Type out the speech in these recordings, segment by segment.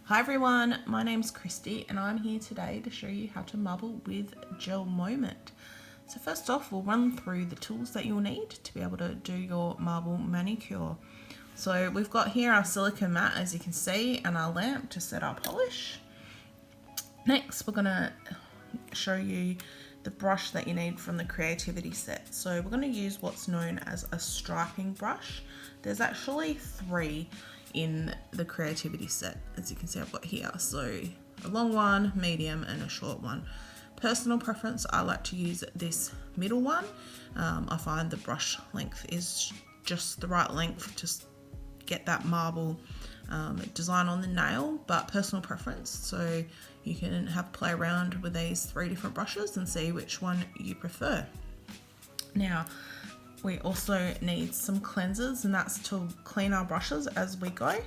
Hi everyone, my name's Kristi and I'm here today to show you how to marble with GelMoment. So first off, we'll run through the tools that you'll need to be able to do your marble manicure. So we've got here our silicone mat, as you can see, and our lamp to set our polish. Next, we're going to show you the brush that you need from the Creativity Set. So we're going to use what's known as a striping brush. There's actually 3 in the Creativity Set, as you can see I've got here. So a long one, medium and a short one. Personal preference, I like to use this middle one. I find the brush length is just the right length to get that marble design on the nail, but personal preference. So you can have a play around with these 3 different brushes and see which one you prefer. Now, we also need some cleansers, and that's to clean our brushes as we go.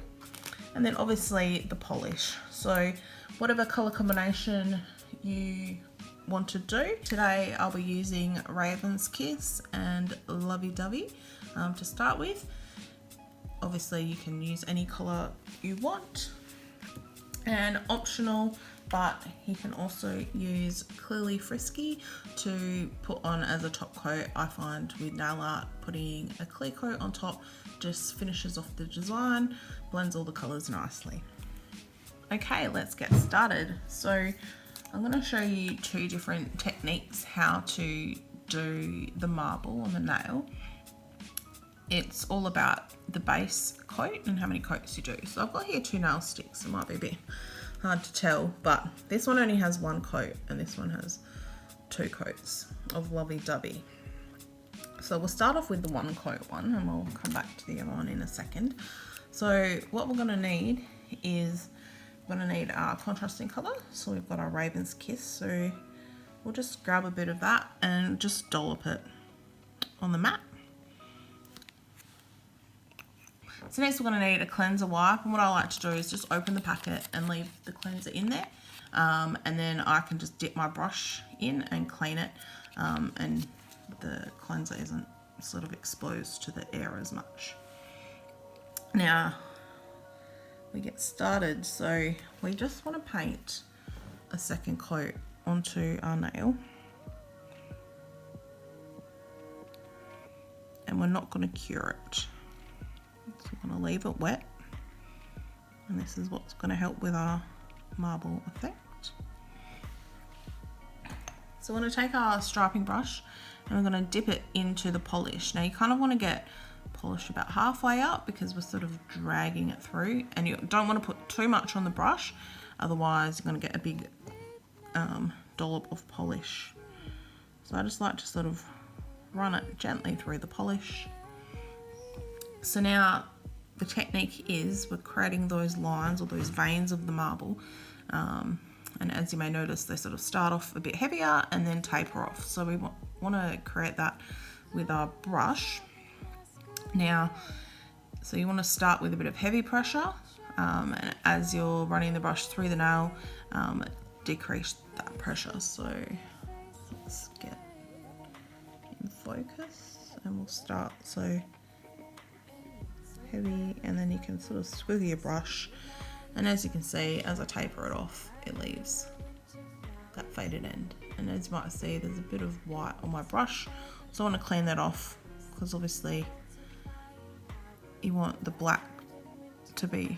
And then obviously the polish. So whatever color combination you want to do. Today I'll be using Raven's Kiss and Lovee Dovee to start with. Obviously you can use any color you want, and optional, but you can also use clearly Frisky to put on as a top coat. I find with nail art, putting a clear coat on top just finishes off the design, blends all the colors nicely. Okay, let's get started. So I'm going to show you 2 different techniques how to do the marble on the nail. It's all about the base coat and how many coats you do. So I've got here 2 nail sticks. It might be a bit hard to tell, but this one only has 1 coat and this one has 2 coats of Lovee Dovee. So we'll start off with the 1 coat one and we'll come back to the other one in a second. So what we're going to need is we're going to need our contrasting colour. So we've got our Raven's Kiss, so we'll just grab a bit of that and just dollop it on the mat. So next we're going to need a cleanser wipe, and what I like to do is just open the packet and leave the cleanser in there, and then I can just dip my brush in and clean it, and the cleanser isn't sort of exposed to the air as much. Now we get started, so we just want to paint a second coat onto our nail, and we're not going to cure it. So we're going to leave it wet, and this is what's going to help with our marble effect. So we're going to take our striping brush and we're going to dip it into the polish. Now you kind of want to get polish about halfway up because we're sort of dragging it through, and you don't want to put too much on the brush, otherwise you're going to get a big dollop of polish. So I just like to sort of run it gently through the polish. So now the technique is we're creating those lines or those veins of the marble, and as you may notice, they sort of start off a bit heavier and then taper off. So we want to create that with our brush. Now, so you want to start with a bit of heavy pressure, and as you're running the brush through the nail, decrease that pressure. So let's get in focus and we'll start. So heavy, and then you can sort of squiggle your brush, and as you can see, as I taper it off, it leaves that faded end. And as you might see, there's a bit of white on my brush, so I want to clean that off because obviously you want the black to be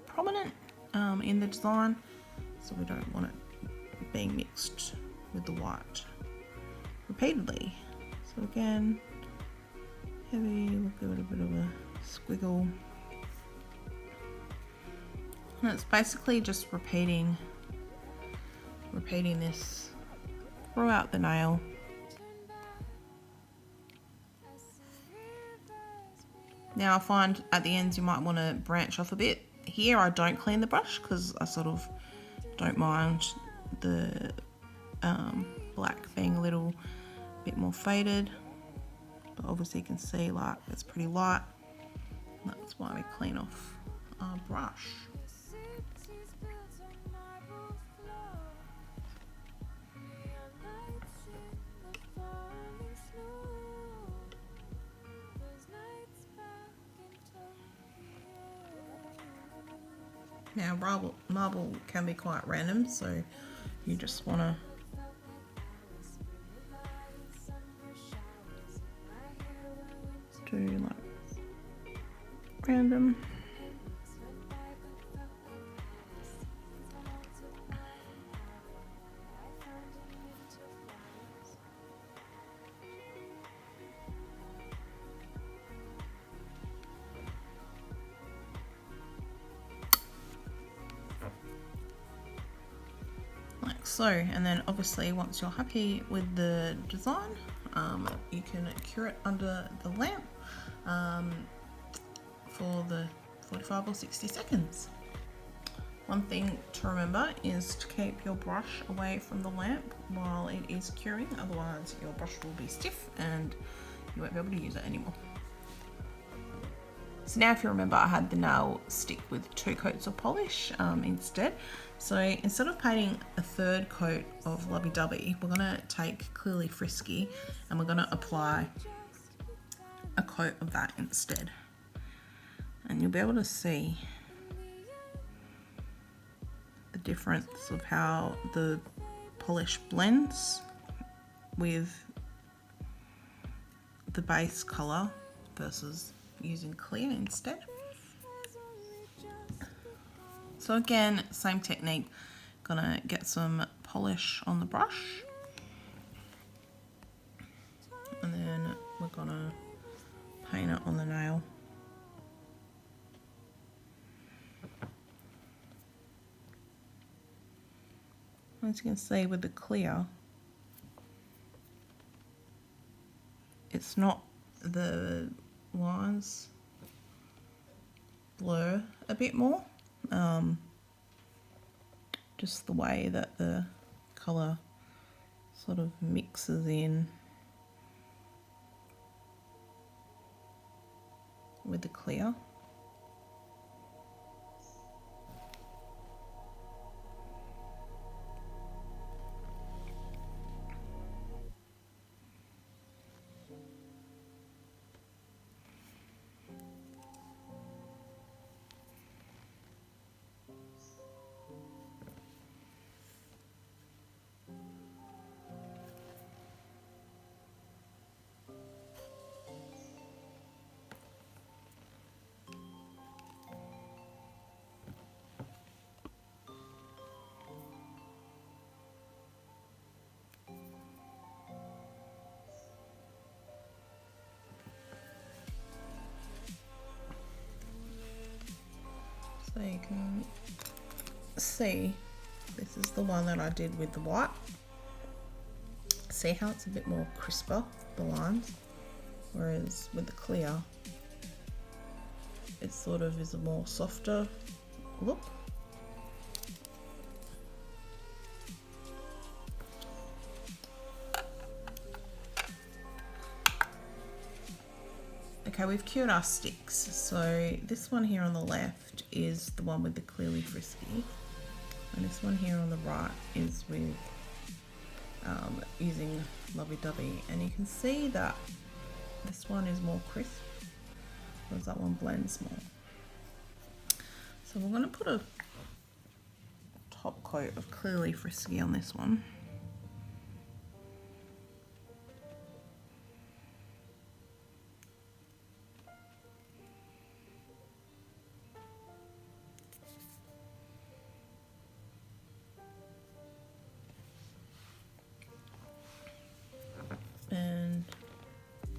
prominent in the design, so we don't want it being mixed with the white repeatedly. So again, heavy, we'll give it a bit of a squiggle, and it's basically just repeating this throughout the nail. Now I find at the ends you might want to branch off a bit. Here I don't clean the brush because I sort of don't mind the black being a little bit more faded, but obviously you can see like it's pretty light. That's why we clean off our brush. Now marble can be quite random, so you just want to do like random. Like so, and then obviously once you're happy with the design, you can cure it under the lamp for the 45 or 60 seconds. One thing to remember is to keep your brush away from the lamp while it is curing, otherwise your brush will be stiff and you won't be able to use it anymore. So now if you remember, I had the nail stick with 2 coats of polish instead. So instead of painting a 3rd coat of Lovee Dovee, we're going to take Clearly Frisky and we're going to apply a coat of that instead. And you'll be able to see the difference of how the polish blends with the base colour versus using clear instead. So again, same technique, gonna get some polish on the brush and then we're gonna paint it on the nail. As you can see with the clear, it's not, the lines blur a bit more, just the way that the colour sort of mixes in with the clear. So you can see, this is the one that I did with the white. See how it's a bit more crisper, the lines, whereas with the clear, it sort of is a more softer look. Okay, we've cured our sticks. So this one here on the left is the one with the Clearly Frisky, and this one here on the right is with using Lovee Dovee, and you can see that this one is more crisp, whereas that one blends more. So we're going to put a top coat of Clearly Frisky on this one. And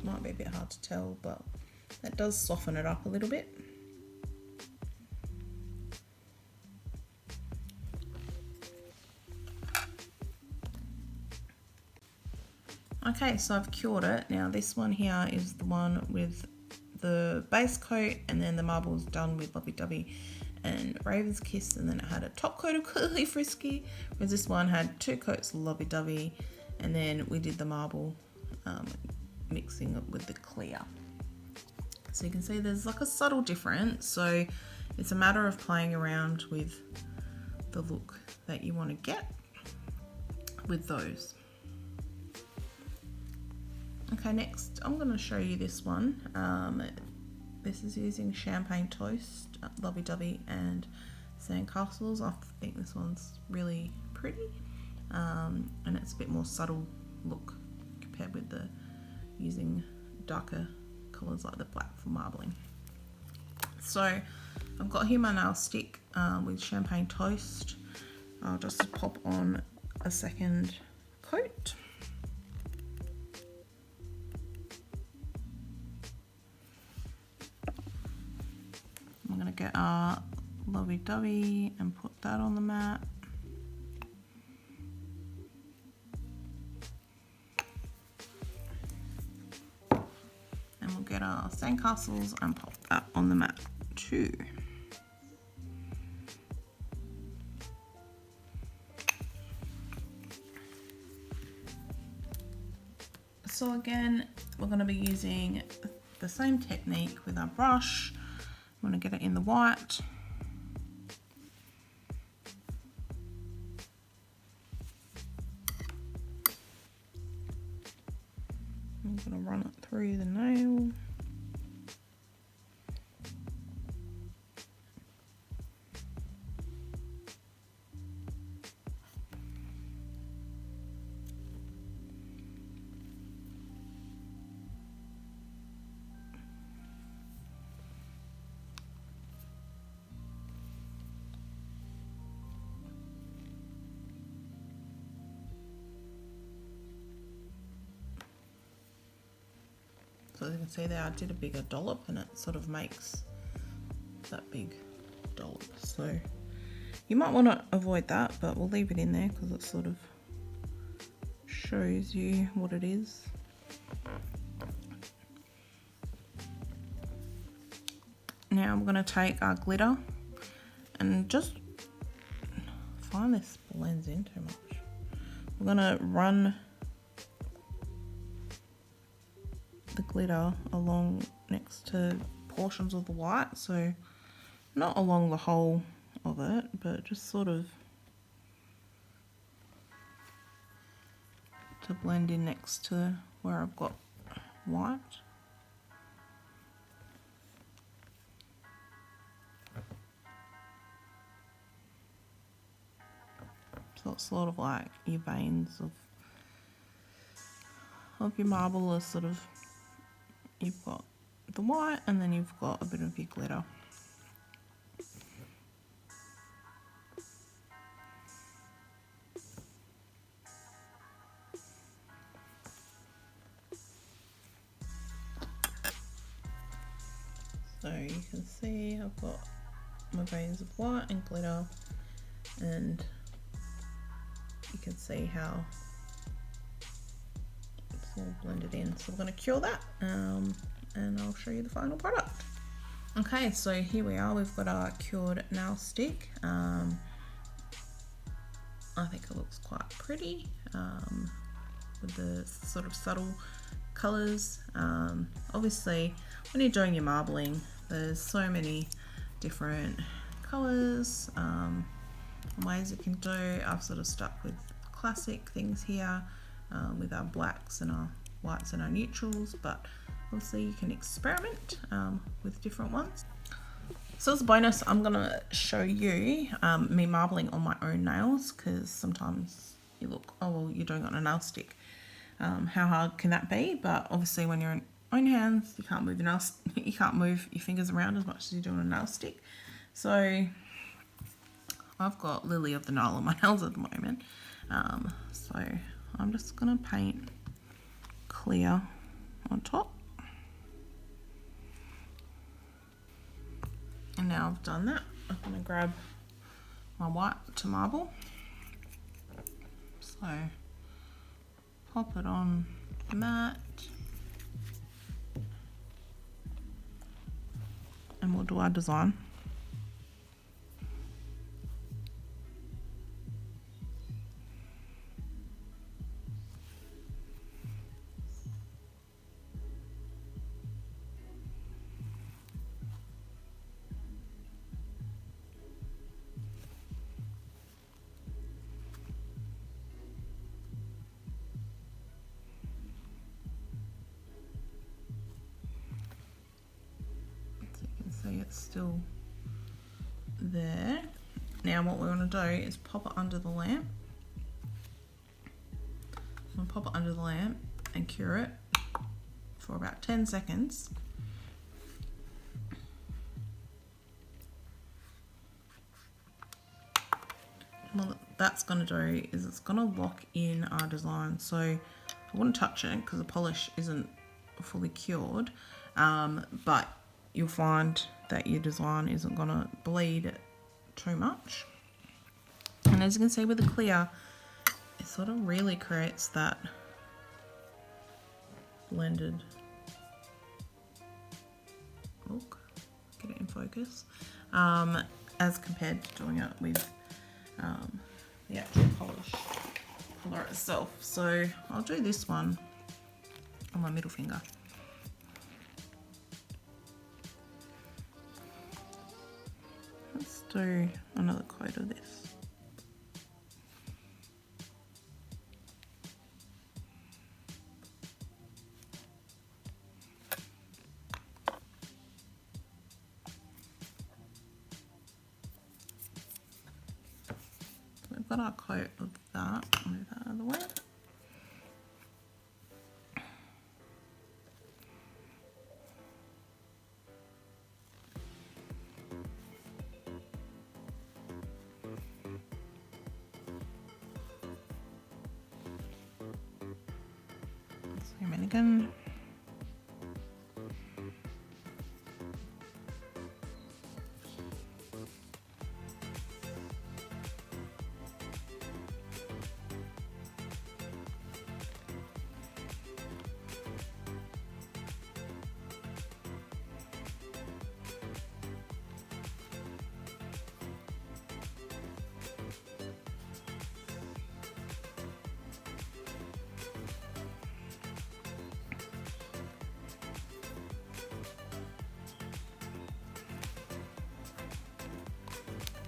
might be a bit hard to tell, but that does soften it up a little bit. Okay, so I've cured it. Now this one here is the one with the base coat, and then the marble's done with Lovee Dovee and Raven's Kiss, and then it had a top coat of Clearly Frisky, whereas this one had 2 coats of Lovee Dovee, and then we did the marble mixing it with the clear. So you can see there's like a subtle difference, so it's a matter of playing around with the look that you want to get with those. Okay, next I'm going to show you this one. This is using Champagne Toast, Lovee Dovee and sandcastles. I think this one's really pretty, and it's a bit more subtle look compared with the using darker colours like the black for marbling. So I've got here my nail stick with champagne toast. I'll just pop on a second coat. I'm going to get our Lovee Dovee and put that on the mat. And we'll get our sandcastles and pop that on the mat too. So again, we're going to be using the same technique with our brush. I'm going to get it in the white. I'm going to run it through the nail. So as you can see there, I did a bigger dollop and it sort of makes that big dollop. So you might want to avoid that, but we'll leave it in there because it sort of shows you what it is. Now I'm going to take our glitter and just find this blends in too much. We're going to run the glitter along next to portions of the white, so not along the whole of it, but just sort of to blend in next to where I've got white. So it's sort of like your veins of your marble are sort of, you've got the white and then you've got a bit of your glitter. So you can see I've got my veins of white and glitter, and you can see how it's all blended in. So we're going to cure that and I'll show you the final product. Okay, so here we are, we've got our cured nail stick. I think it looks quite pretty with the sort of subtle colours. Obviously when you're doing your marbling, there's so many different colours and ways you can do. I've sort of stuck with classic things here with our blacks and our whites and our neutrals, but obviously you can experiment with different ones. So as a bonus, I'm going to show you me marbling on my own nails, because sometimes you look, oh well, you're doing it on a nail stick. How hard can that be? But obviously when you're in own hands, you can't move your nails, you can't move your fingers around as much as you do on a nail stick. So I've got Lily of the Nile on my nails at the moment. So I'm just going to paint clear on top. And now I've done that, I'm going to grab my white to marble. So pop it on the mat. And we'll do our design. So you can see it's still there. Now what we want to do is pop it under the lamp. I'm going to pop it under the lamp and cure it for about 10 seconds. What that's going to do is it's going to lock in our design. So I wouldn't touch it because the polish isn't fully cured, but you'll find that your design isn't going to bleed too much. And as you can see with the clear, it sort of really creates that blended look. Get it in focus, as compared to doing it with the actual polish colour itself. So I'll do this one on my middle finger. Let's do another coat of this. We've got our coat of that. Move that out of the way. Zoom in again.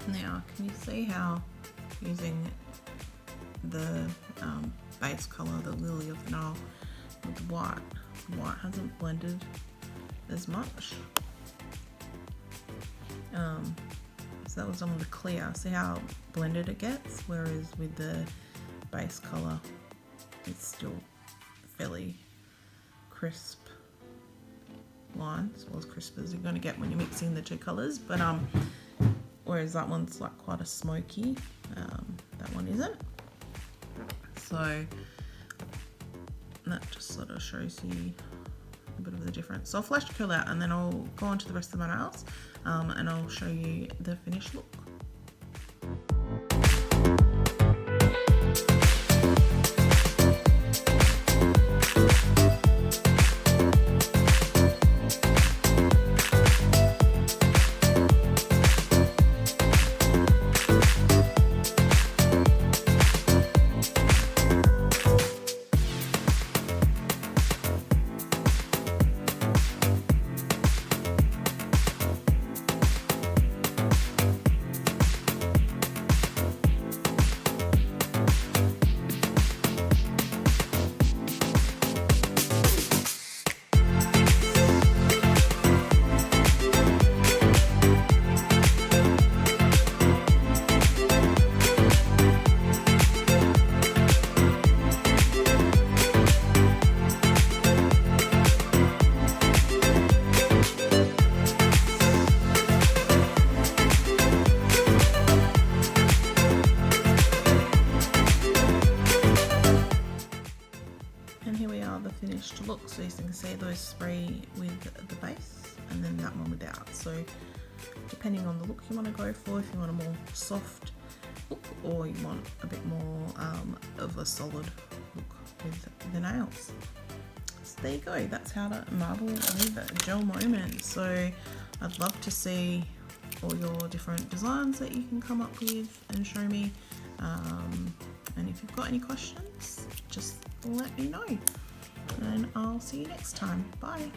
Now, can you see how using the base colour, the Lily of the Nile, with the white hasn't blended as much. So that was on the clear. See how blended it gets? Whereas with the base colour, it's still fairly crisp lines, well as crisp as you're going to get when you're mixing the two colours. But whereas that one's like quite a smoky, that one isn't. So that just sort of shows you a bit of the difference. So I'll flash curl out and then I'll go on to the rest of my nails, and I'll show you the finished look. Finished look. So you can see those three with the base and then that one without. So depending on the look you want to go for, if you want a more soft look or you want a bit more of a solid look with the nails. So there you go, that's how to marble with GelMoment. So I'd love to see all your different designs that you can come up with and show me, and if you've got any questions just let me know. And I'll see you next time. Bye.